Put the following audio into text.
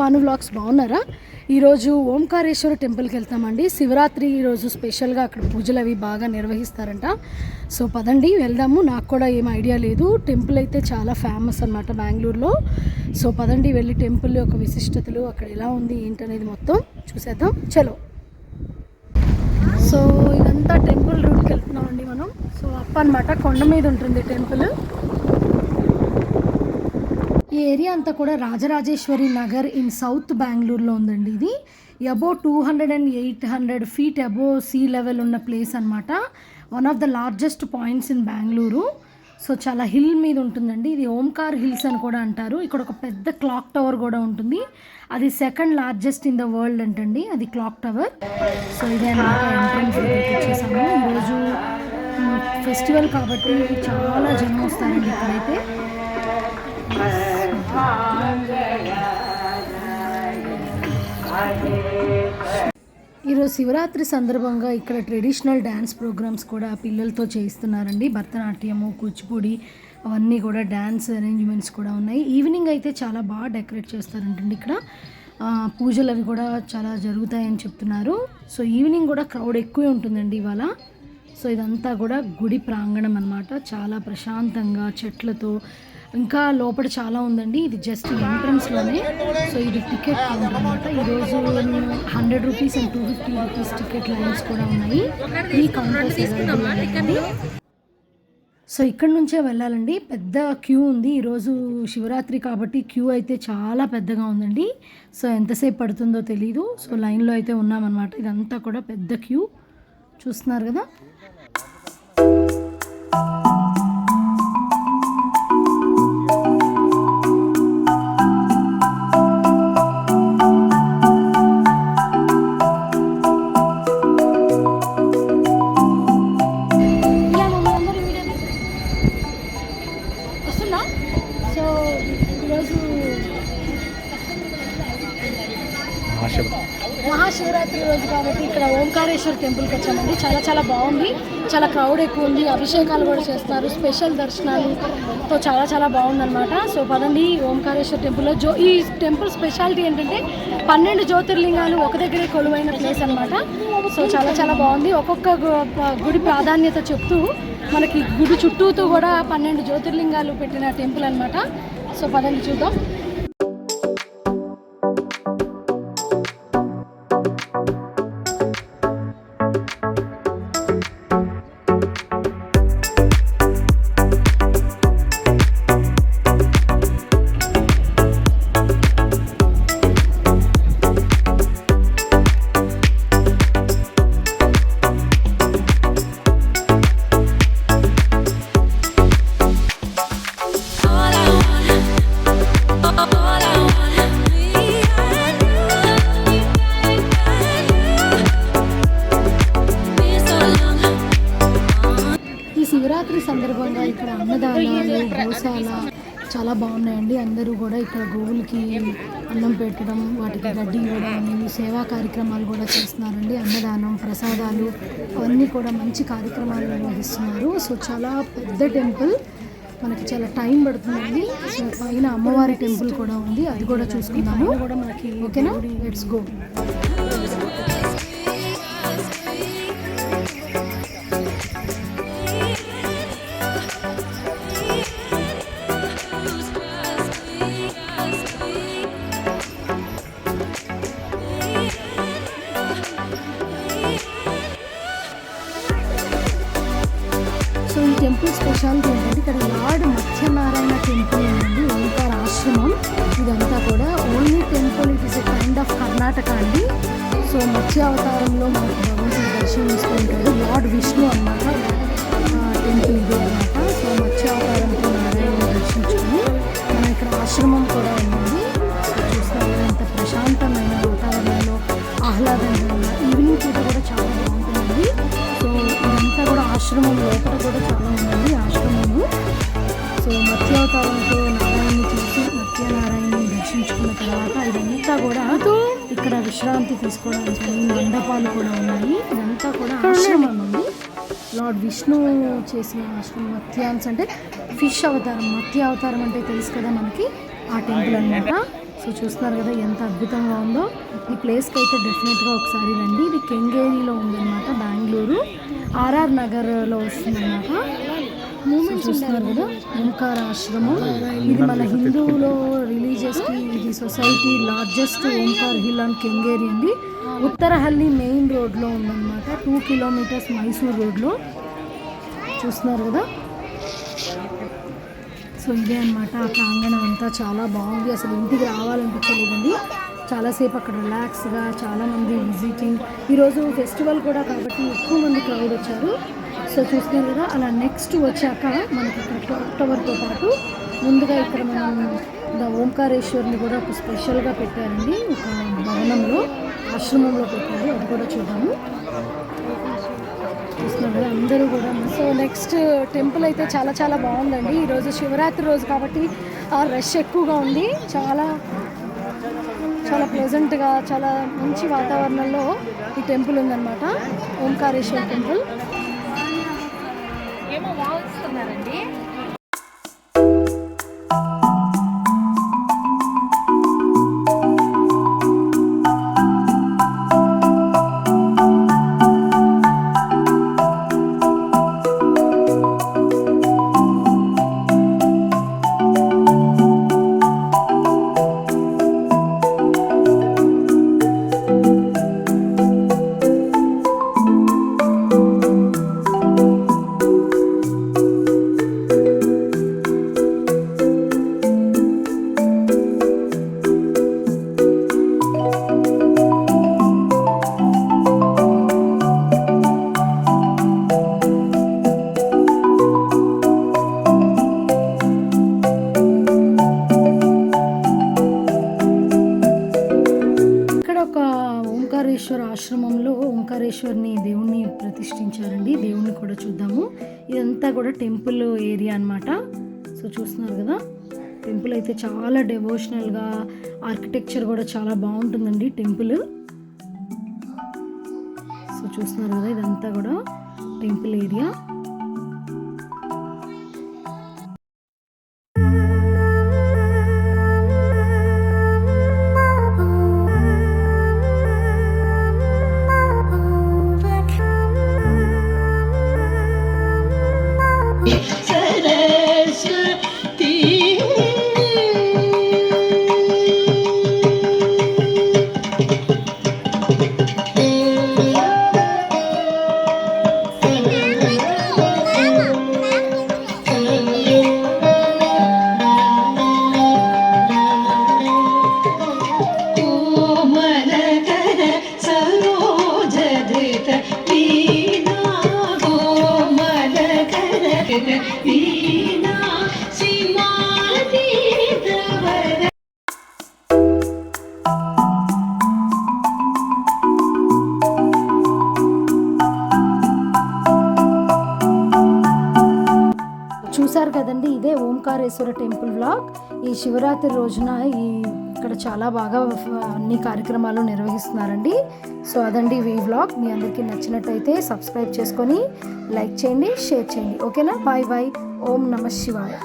Bhanu vlogs బాగున్నారా? ఈరోజు ఓంకారేశ్వర టెంపుల్కి వెళ్తామండి. శివరాత్రి ఈరోజు స్పెషల్గా అక్కడ పూజలు అవి బాగా నిర్వహిస్తారంట. సో పదండి వెళ్దాము. నాకు కూడా ఏం ఐడియా లేదు. టెంపుల్ అయితే చాలా ఫేమస్ అనమాట బెంగళూరులో. సో పదండి వెళ్ళి టెంపుల్ యొక్క విశిష్టతలు అక్కడ ఎలా ఉంది ఏంటనేది మొత్తం చూసేద్దాం. చలో. సో ఇదంతా టెంపుల్ రూట్కి వెళ్తున్నామండి మనం. సో అనమాట కొండ మీద ఉంటుంది టెంపుల్. ఈ ఏరియా అంతా కూడా రాజరాజేశ్వరి నగర్ ఇన్ సౌత్ బెంగళూరులో ఉందండి. ఇది above 200 and 800 feet above sea level ఉన్న ప్లేస్ అనమాట. One of the largest points in Bengaluru. So చాలా హిల్ మీద ఉంటుందండి. ఇది ఓంకార్ హిల్స్ అని కూడా అంటారు. ఇక్కడ ఒక పెద్ద క్లాక్ టవర్ కూడా ఉంటుంది. అది second largest in the world అంటండి అది క్లాక్ టవర్. సో ఇదే అనమాట ఎంట్రన్స్ వచ్చేసాము. ఈరోజు ఫెస్టివల్ కాబట్టి చాలా జనం వస్తారండి ఇక్కడైతే. ఈరోజు శివరాత్రి సందర్భంగా ఇక్కడ ట్రెడిషనల్ డ్యాన్స్ ప్రోగ్రామ్స్ కూడా పిల్లలతో చేయిస్తున్నారండి. భరతనాట్యము, కూచిపూడి అవన్నీ కూడా డ్యాన్స్ అరేంజ్మెంట్స్ కూడా ఉన్నాయి. ఈవినింగ్ అయితే చాలా బాగా డెకరేట్ చేస్తారంటండి ఇక్కడ. పూజలు అవి కూడా చాలా జరుగుతాయని చెప్తున్నారు. సో ఈవినింగ్ కూడా క్రౌడ్ ఎక్కువే ఉంటుందండి ఇవాళ. సో ఇదంతా కూడా గుడి ప్రాంగణం అన్నమాట. చాలా ప్రశాంతంగా చెట్లతో, ఇంకా లోపల చాలా ఉందండి. ఇది జస్ట్ ఎంట్రన్స్లోనే. సో ఇది టికెట్ కౌంటర్ అనమాట. ఈరోజు 100 rupees and 250 rupees ticket lines కూడా ఉన్నాయి. ఈ కౌంటర్స్ అవైలబుల్. సో ఇక్కడ నుంచే వెళ్ళాలండి. పెద్ద క్యూ ఉంది. ఈరోజు శివరాత్రి కాబట్టి క్యూ అయితే చాలా పెద్దగా ఉందండి. సో ఎంతసేపు పడుతుందో తెలీదు. సో లైన్లో అయితే ఉన్నామన్నమాట. ఇదంతా కూడా పెద్ద క్యూ చూస్తున్నారు కదా. మహాశివరాత్రి రోజు కాబట్టి ఇక్కడ ఓంకారేశ్వర టెంపుల్కి వచ్చామండి. చాలా చాలా బాగుంది. చాలా క్రౌడ్ ఎక్కువ ఉంది. అభిషేకాలు కూడా చేస్తారు. స్పెషల్ దర్శనాలతో చాలా చాలా బాగుందన్నమాట. సో పదండి ఓంకారేశ్వర టెంపుల్లో. ఈ టెంపుల్ స్పెషాలిటీ ఏంటంటే 12 జ్యోతిర్లింగాలు ఒక దగ్గరే కొలువైన ప్లేస్ అనమాట. సో చాలా చాలా బాగుంది. ఒక్కొక్క గుడి ప్రాధాన్యత చెప్తూ మనకి గుడి చుట్టూతో కూడా 12 జ్యోతిర్లింగాలు పెట్టిన టెంపుల్ అనమాట. సో పదండి చూద్దాం. శివరాత్రి సందర్భంగా ఇక్కడ అన్నదానాలు, గోశాల చాలా బాగున్నాయండి. అందరూ కూడా ఇక్కడ గోవులకి అన్నం పెట్టడం, వాటికి గడ్డి ఇవ్వడం, సేవా కార్యక్రమాలు కూడా చేస్తున్నారండి. అన్నదానం, ప్రసాదాలు అవన్నీ కూడా మంచి కార్యక్రమాలు నిర్వహిస్తున్నారు. సో చాలా పెద్ద టెంపుల్. మనకి చాలా టైం పడుతుందండి. సో పైన అమ్మవారి టెంపుల్ కూడా ఉంది. అది కూడా చూసుకుందాము. కూడా మనకి ఓకేనా? Let's go. సో ఈ టెంపుల్ స్పెషాలిటీ ఏంటంటే ఇక్కడ లార్డ్ మత్స్యనారాయణ టెంపుల్ ఉందండి. ఓంకార ఆశ్రమం. ఇదంతా కూడా only temple. It is a kind of Karnataka అండి. సో మత్స్య అవతారంలో మనకు భగవంతుని దర్శనం చేసుకుంటాడు. లార్డ్ విష్ణు అన్నమాట టెంపుల్ ఇది అనమాట. సో మత్స్య అవతారంతో నారాయణని దర్శించుకుని మన ఇక్కడ ఆశ్రమం కూడా ఉందండి. సో చూస్తాం ఎంత ప్రశాంతమైన వాతావరణంలో ఆహ్లాదంగా. ఈవినింగ్ పూట కూడా చాలా బాగుంటుందండి. సో ఇదంతా కూడా ఆశ్రమం లోపల కూడా చాలా ఉందండి ఆశ్రమము. సో మత్స్యావతారంతో నారాయణని చూసి మత్స్యనారాయణని దర్శించుకున్న తర్వాత ఇదంతా కూడా ఇక్కడ విశ్రాంతి తీసుకోవడానికి మండపాలు కూడా ఉన్నాయి. ఇదంతా కూడా ఆశ్రమం అండి. లార్డ్ విష్ణు చేసిన ఆశ్రమం. మత్స్యాన్స్ అంటే ఫిష్ అవతారం. మత్స్య అవతారం అంటే తెలుసు కదా మనకి, ఆ టెంపుల్ అనమాట. సో సో చూస్తున్నారు కదా ఎంత అద్భుతంగా ఉందో. ఈ ప్లేస్కి అయితే డెఫినెట్గా ఒకసారి రండి. ఇది కెంగేరిలో ఉందన్నమాట, బెంగళూరు ఆర్ఆర్ నగర్లో వస్తుందన్నమాట. చూస్తున్నారు కదా ఓంకార ఆశ్రమం. ఇది మన హిందువులో రిలీజియస్కి ఇది society largest Omkar hill and Kengeri అండి. ఉత్తరహల్లి మెయిన్ రోడ్లో ఉందన్నమాట, 2 కిలోమీటర్స్ మైసూర్ రోడ్లో. చూస్తున్నారు కదా. సో ఇదే అనమాట ఆ ప్రాంగణం అంతా చాలా బాగుంది. అసలు ఇంటికి రావాలనిపించలేదండి. చాలాసేపు అక్కడ రిలాక్స్గా చాలామంది విజిటింగ్. ఈరోజు ఫెస్టివల్ కూడా కాబట్టి ఎక్కువ మంది క్రౌడ్ వచ్చారు. సో చూస్తున్నారు కదా. అలా నెక్స్ట్ వచ్చాక మనకి ఇక్కడ క్లాక్ టవర్తో పాటు ముందుగా ఇక్కడ మనం ఓంకారేశ్వర్ని కూడా ఒక స్పెషల్గా పెట్టారండి, ఒక భవనంలో ఆశ్రమంలో పెట్టారు. అది కూడా చూద్దాము. చూస్తున్నారు కదా అందరూ కూడా. సో నెక్స్ట్ టెంపుల్ అయితే చాలా చాలా బాగుందండి. ఈరోజు శివరాత్రి రోజు కాబట్టి రష్ ఎక్కువగా ఉంది. చాలా చాలా ప్లెజెంట్గా చాలా మంచి వాతావరణంలో ఈ టెంపుల్ ఉందన్నమాట, ఓంకారేశ్వర్ టెంపుల్. ఏమో వాస్తున్నారండి. ఓంకారేశ్వర ఆశ్రమంలో ఓంకారేశ్వర్ని దేవుణ్ణి ప్రతిష్ఠించారండి. దేవుణ్ణి కూడా చూద్దాము. ఇదంతా కూడా టెంపుల్ ఏరియా అన్నమాట. సో చూస్తున్నారు కదా, టెంపుల్ అయితే చాలా డెవోషనల్గా, ఆర్కిటెక్చర్ కూడా చాలా బాగుంటుందండి టెంపుల్. సో చూస్తున్నారు కదా, ఇదంతా కూడా టెంపుల్ ఏరియా. చూసారు కదండి, ఇదే ఓంకారేశ్వర టెంపుల్ వ్లాగ్. ఈ శివరాత్రి రోజున ఇక్కడ చాలా బాగా అన్ని కార్యక్రమాలు నిర్వహిస్తున్నారండి. సో అదండి ఈ వ్లాగ్. మీ అందరికీ నచ్చినట్టయితే సబ్స్క్రైబ్ చేసుకొని లైక్ చేయండి, షేర్ చేయండి. ఓకేనా? Bye bye. ఓం నమః శివాయ.